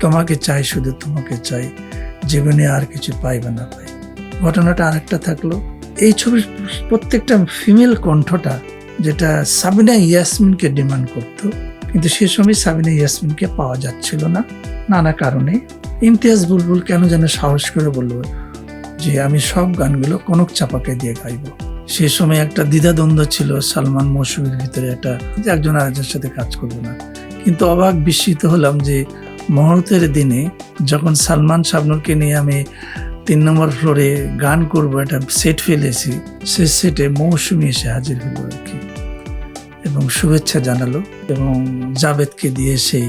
তোমাকে চাই, শুধু তোমাকে চাই, জীবনে আর কিছু পাই বা না পাই। ঘটনাটা আরেকটা থাকলো, এই ছবির প্রত্যেকটা ফিমেল কণ্ঠটা যেটা সাবিনা ইয়াসমিনকে ডিমান্ড করতো, কিন্তু সে সময় সাবিনা ইয়াসমিনকে পাওয়া যাচ্ছিল না নানা কারণে। ইমতিয়াজ বুলবুল কেন যেন সাহস করে বলল যে আমি সব গানগুলো কনক চাপাকে দিয়ে গাইব। সে সময় একটা দ্বিধাদ্বন্দ্ব ছিল সালমান মৌসুমীর ভিতরে, একটা যে একজন আরেকজনের সাথে কাজ করবো না। কিন্তু অবাক বিস্মিত হলাম যে মুহূর্তের দিনে যখন সালমান শাবনূরকে নিয়ে আমি 3 নম্বর ফ্লোরে গান করবো একটা সেট ফেলেছি, সে সেটে মৌসুমী এসে হাজির হলো আর কি, এবং শুভেচ্ছা জানালো, এবং জাবেদকে দিয়ে সেই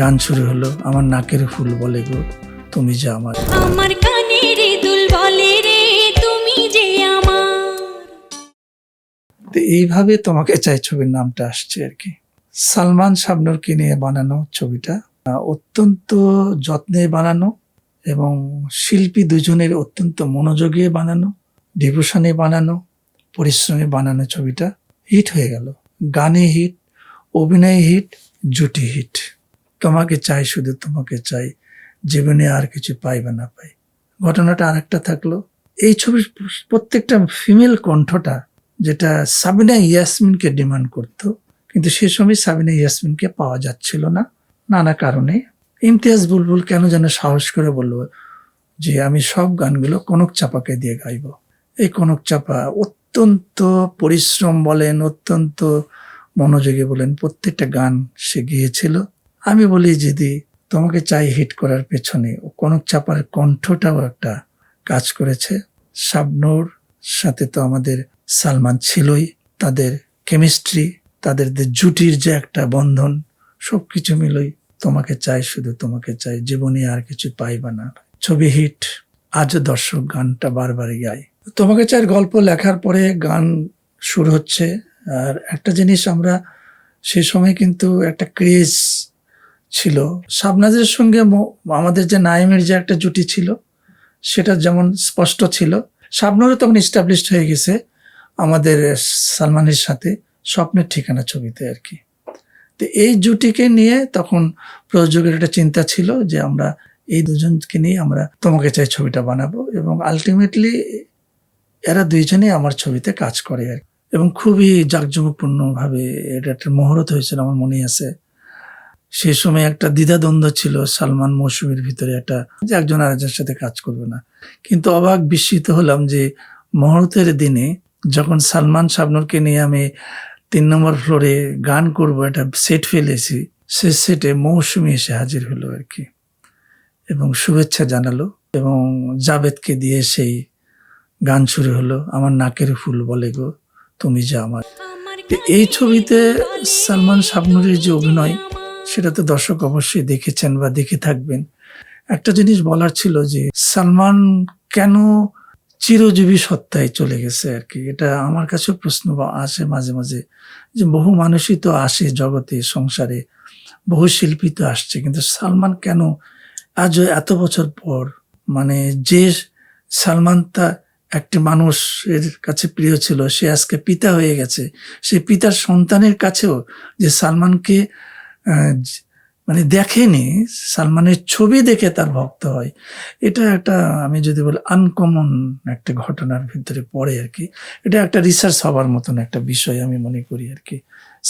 গান শুরু হলো। আমার নাকের ফুল বলে গো তুমি যে আমার, আমার কানের দুল বলে রে তুমি যে আমার। তো এইভাবে তোমাকে চাই ছবির নামটা আসছে আর কি। সালমান শাবনূরকে নিয়ে বানানো ছবিটা অত্যন্ত যত্নে বানানো, এবং শিল্পী দুজনের অত্যন্ত মনোযোগে বানানো, ডিভোশনে বানানো, পরিশ্রমে বানানো ছবিটা হিট হয়ে গেল। গানে হিট, অভিনয় হিট, জুটি হিট। তোমাকে চাই, শুধু তোমাকে চাই, জীবনে আর কিছু পাই বা না পাই। ঘটনাটা আরেকটা থাকলো, এই ছবির প্রত্যেকটা ফিমেল কণ্ঠটা যেটা সাবিনা ইয়াসমিনকে ডিমান্ড করতো, কিন্তু সে সময় সাবিনা ইয়াসমিনকে পাওয়া যাচ্ছিল না নানা কারণে। ইমতিয়াজ বুলবুল কেন যেন সাহস করে বলল যে আমি সব গানগুলো কনক চাপাকে দিয়ে গাইব। এই কনক চাপা অত্যন্ত পরিশ্রম বলেন, অত্যন্ত মনোযোগে বলেন, প্রত্যেকটা গান সে গিয়েছিল। আমি বলি যদি তোমাকে চাই হিট করার পেছনে কনক চাপার কণ্ঠটাও একটা কাজ করেছে। শাবনূর সাথে তো আমাদের সালমান ছিলই, তাদের কেমিস্ট্রি, তাদের জুটির যে একটা বন্ধন, সবকিছু মিলই তোমাকে চাই, শুধু তোমাকে চাই, জীবনে আর কিছু পাই বা না। ছবি হিট, আজও দর্শক গানটা বারবার গায়। তোমাকে চাই গল্প লেখার পরে গান শুরু হচ্ছে। আর একটা জিনিস আমরা সে সময় কিন্তু একটা ক্রেজ ছিল শাবনাজের সঙ্গে আমাদের যে নাইমের যে একটা জুটি ছিল সেটা যেমন স্পষ্ট ছিল, শাবনূরও তখন এস্টাবলিশড হয়ে গেছে আমাদের সালমানের সাথে স্বপ্নের ঠিকানা ছবিতে আর কি। তো এই জুটিকে নিয়ে তখন প্রযোজকের একটা চিন্তা ছিল যে আমরা এই দুজনকে নিয়ে আমরা তোমাকে চাই ছবিটা বানাবো, এবং আলটিমেটলি এরা দুইজনেই আমার ছবিতে কাজ করে আর, এবং খুবই জাঁকজমকপূর্ণভাবে এটা একটা মুহূর্ত হয়েছিল আমার মনে আছে। সে সময় একটা দ্বিধাদ্বন্দ্ব ছিল সালমান মৌসুমীর ভিতরে, একটা যে একজন আরেকজনের সাথে কাজ করবে না। কিন্তু অবাক বিস্মিত হলাম যে মুহূর্তের দিনে যখন সালমান শাবনূরকে নিয়ে আমি 3 নম্বর ফ্লোরে গান করবো একটা সেট ফেলেছি, সে সেটে মৌসুমী এসে হাজির হলো আর কি, এবং শুভেচ্ছা জানালো, এবং জাবেদকে দিয়ে সেই গান শুরু হলো। আমার নাকের ফুল বলে গো তুমি যে আমার। এই ছবিতে সালমান শাবনূরের যে অভিনয় সেটা তো দর্শক অবশ্যই দেখেছেন বা দেখে থাকবেন। একটা জিনিস বলার ছিল যে সালমান কেন চিরজীবী সত্তায় চলে গেছে আর কি, এটা আমার কাছেও প্রশ্ন আসে মাঝে মাঝে, যে বহু মানুষই তো আসে জগতে, সংসারে বহু শিল্পী তো আসছে, কিন্তু সালমান কেন আজও এত বছর পর, মানে যে সালমান তা একটি মানুষের কাছে প্রিয় ছিল, সে আজকে পিতা হয়ে গেছে, সে পিতার সন্তানের কাছেও যে সালমানকে মানে দেখেনি, সালমানের ছবি দেখে তার ভক্ত হয়, এটা একটা আমি যদি বলি আনকমন একটা ঘটনার ভিতরে পড়ে আর কি। এটা একটা রিসার্চ হওয়ার মতন একটা বিষয় আমি মনে করি আর কি।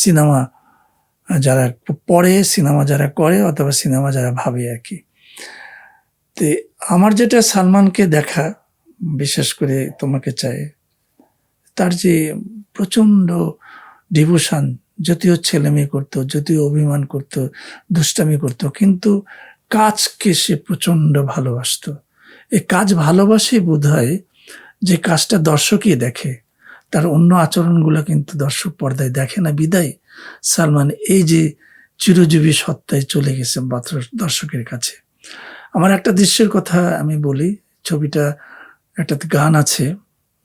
সিনেমা যারা পড়ে, সিনেমা যারা করে, অথবা সিনেমা যারা ভাবে আর কি। তো আমার যেটা সালমানকে দেখা, বিশেষ করে তোমাকে চাই, তার যে প্রচন্ড ডিভোশন, যদিও ছেলেমেয়ে করতো, যদিও অভিমান করতো, দুষ্টামি করতো, কিন্তু কাজকে সে প্রচন্ড ভালোবাসতো। এই কাজ ভালোবাসে বোধ হয় যে কাজটা দর্শকই দেখে, তার অন্য আচরণগুলো কিন্তু দর্শক পর্দায় দেখে না, বিদায় সালমান এই যে চিরজীবী সত্তায় চলে গেছে মাত্র দর্শকের কাছে। আমার একটা দৃশ্যের কথা আমি বলি, ছবিটা একটা গান আছে,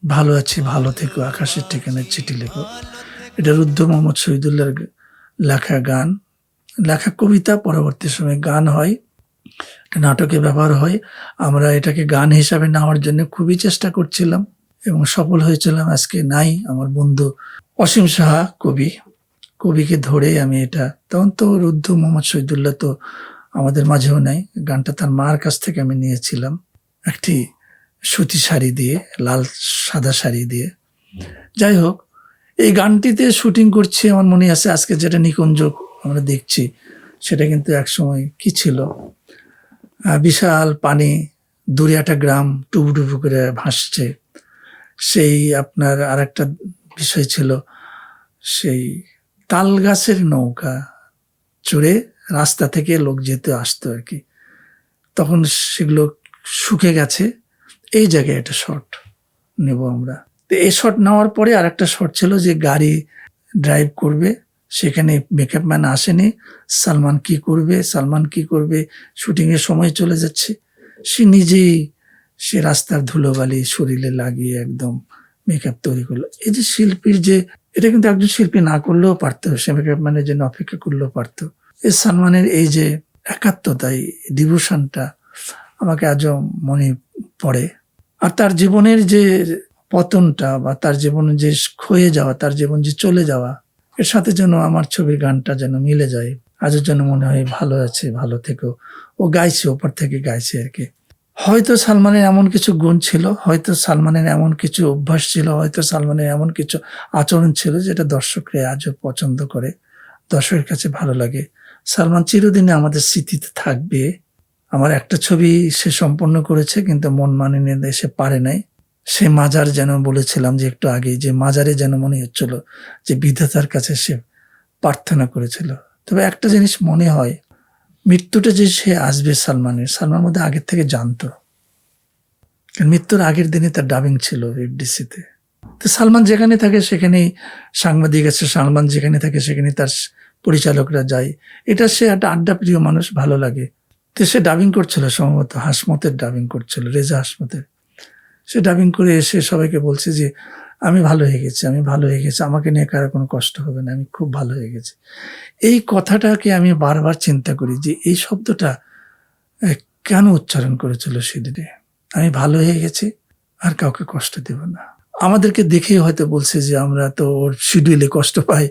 ভালো আছি ভালো থেকো আকাশের ঠিকানায় চিঠি লেখো, এটা রুদ্ধ মোহাম্মদ শহীদুল্লাহর লেখা গান, লেখা কবিতা, পরবর্তী সময়ে গান হয়, নাটকে ব্যবহার হয়। আমরা এটাকে গান হিসাবে নেওয়ার জন্য খুবই চেষ্টা করছিলাম এবং সফল হয়েছিলাম। আজকে নাই আমার বন্ধু অসীম সাহা কবিকে ধরে আমি এটা, তখন তো রুদ্ধ মোহাম্মদ শহীদুল্লাহ তো আমাদের মাঝেও নাই। গানটা তার মার কাছ থেকে আমি নিয়েছিলাম, একটি সুতি শাড়ি দিয়ে, লাল সাদা শাড়ি দিয়ে। যাই হোক, এই গানটিতে শুটিং করছি আমার মনে আছে। আজকে যেটা নিকুঞ্জ আমরা দেখছি, সেটা কিন্তু একসময় কি ছিল, বিশাল পানি, দূরে একটা গ্রাম টুবু টুবু করে ভাসছে। সেই আপনার আর একটা বিষয় ছিল, সেই তাল গাছের নৌকা চড়ে রাস্তা থেকে লোক যেতে আসতো আর কি। তখন সেগুলো শুকে গেছে। এই জায়গায় একটা শট নেব আমরা। তো এই শট নেওয়ার পরে আর একটা শট ছিল যে গাড়ি ড্রাইভ করবে, সেখানে মেকআপ ম্যান আসেনি। সালমান কি করবে, শুটিং এর সময় চলে যাচ্ছে। সে নিজেই সে রাস্তার ধুলোবালি শরীরে লাগিয়ে একদম মেকআপ তৈরি করলো। এই যে শিল্পীর যে, এটা কিন্তু একজন শিল্পী না করলেও পারতো, সে মেকআপ ম্যানের জন্য অপেক্ষা করলেও পারতো। এই সালমানের এই যে একাত্মতা, এই ডিভোশনটা আমাকে আজও মনে পড়ে। আর তার জীবনের যে পতনটা, বা তার জীবনে যে ক্ষয়ে যাওয়া, তার জীবন যে চলে যাওয়া, এর সাথে যেন আমার ছবির গানটা যেন মিলে যায়। আজও যেন মনে হয় ভালো আছে, ভালো থেকো। ও গাইছে, ওপর থেকে গাইছে আর কি। হয়তো সালমানের এমন কিছু গুণ ছিল, হয়তো সালমানের এমন কিছু অভ্যাস ছিল, হয়তো সালমানের এমন কিছু আচরণ ছিল যেটা দর্শকরা আজও পছন্দ করে, দর্শকের কাছে ভালো লাগে। সালমান চিরদিনে আমাদের স্মৃতিতে থাকবে। আমার একটা ছবি সে সম্পন্ন করেছে, কিন্তু মন মানেনি, সে পারে নাই। সে মাজার যেন বলেছিলাম যে একটু আগে, যে মাজারে যেন মনে হচ্ছিল যে বিধাতার কাছে সে প্রার্থনা করেছিল। তবে একটা জিনিস মনে হয়, মৃত্যুটা যে সে আসবে সালমান মধ্যে আগের থেকে জানতো। কারণ মৃত্যুর আগের দিনে তার ডাবিং ছিল এফডিসিতে। তো সালমান যেখানে থাকে সেখানেই সাংবাদিক আছে, সালমান যেখানে থাকে সেখানে তার পরিচালকরা যায়। এটা সে একটা আড্ডা প্রিয় মানুষ, ভালো লাগে। তো সে ডাবিং করছিল, সম্ভবত হাসমতের ডাবিং করছিল, রেজা হাসমতের। সে ডাবিং করে এসে সবাইকে বলছে যে আমি ভালো হয়ে গেছি, আমাকে নিয়ে কারো কোনো কষ্ট হবে না, আমি খুব ভালো হয়ে গেছি। এই কথাটাকে আমি বারবার চিন্তা করি যে এই শব্দটা কেন উচ্চারণ করেছিল সেদিনে। আমি ভালো হয়ে গেছি, আর কাউকে কষ্ট দেব না। আমাদেরকে দেখেই হয়তো বলছে যে আমরা তো ওর শিডিউলে কষ্ট পাই,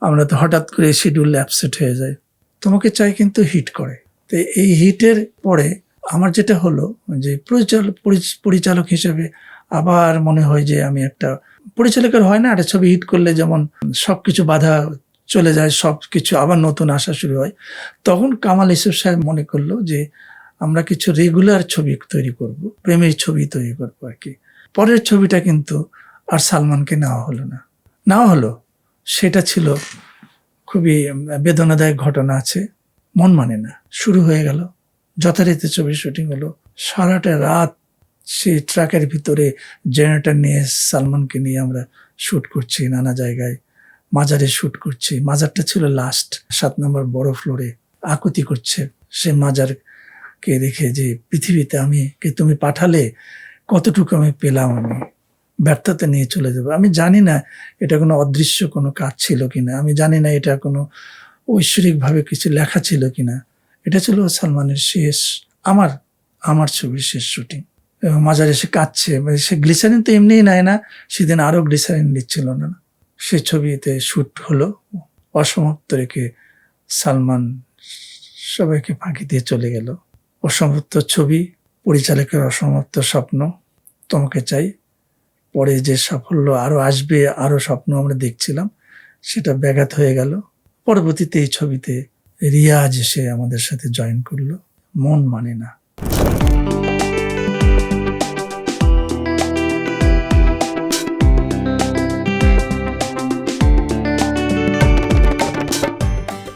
আমরা তো হঠাৎ করে শিডিউল অ্যাপসেট হয়ে যায়। তোমাকে চাই কিন্তু হিট করে। তো এই হিটের পরে আমার যেটা হলো যে পরিচালক হিসেবে আবার মনে হয় যে আমি একটা পরিচালকের হয় না, একটা ছবি হিট করলে যেমন সবকিছু বাধা চলে যায়, সবকিছু আবার নতুন আসা শুরু হয়। তখন কামাল ইউসুফ সাহেব মনে করলো যে আমরা কিছু রেগুলার ছবি তৈরি করব, প্রেমের ছবি তৈরি করবো আর কি। পরের ছবিটা কিন্তু আর সালমানকে নেওয়া হলো। সেটা ছিল খুবই বেদনাদায়ক ঘটনা আছে। মন মানে না, শুরু হয়ে গেল, যথারীতি ছবির শুটিং হলো। সারাটা রাত সেই ট্রাকের ভিতরে জেনারেটর নিয়ে সালমানকে নিয়ে আমরা শুট করছি, নানা জায়গায় মাজারে শুট করছি। মাজারটা ছিল লাস্ট 7 নম্বর বড় ফ্লোরে, আকুতি করছে সে মাজারকে রেখে যে পৃথিবীতে তুমি পাঠালে কতটুকু আমি পেলাম, আমি ব্যর্থতা নিয়ে চলে যাবো। আমি জানি না এটা কোনো অদৃশ্য কোনো কাজ ছিল কিনা, আমি জানি না এটা কোনো ঐশ্বরিকভাবে কিছু লেখা ছিল কিনা। এটা ছিল সালমানের শেষ, আমার ছবির শেষ শুটিং। এবং মাজারে সে কাঁদছে, সে গ্লিসারিন তো এমনিই নেয় না, সেদিন আরো গ্লিসারিন নিচ্ছিল না। সে ছবিতে শুট হলো, অসমাপ্ত রেখে সালমান সবাইকে ফাঁকি দিয়ে চলে গেল। অসমাপ্ত ছবি, পরিচালকের অসমাপ্ত স্বপ্ন, তোমাকে চাই। পরে যে সাফল্য আরো আসবে, আরো স্বপ্ন আমরা দেখছিলাম, সেটা ব্যাঘাত হয়ে গেল। পরবর্তীতে এই ছবিতে রিয়াজ এসে আমাদের সাথে জয়েন করলো। মন মানে না।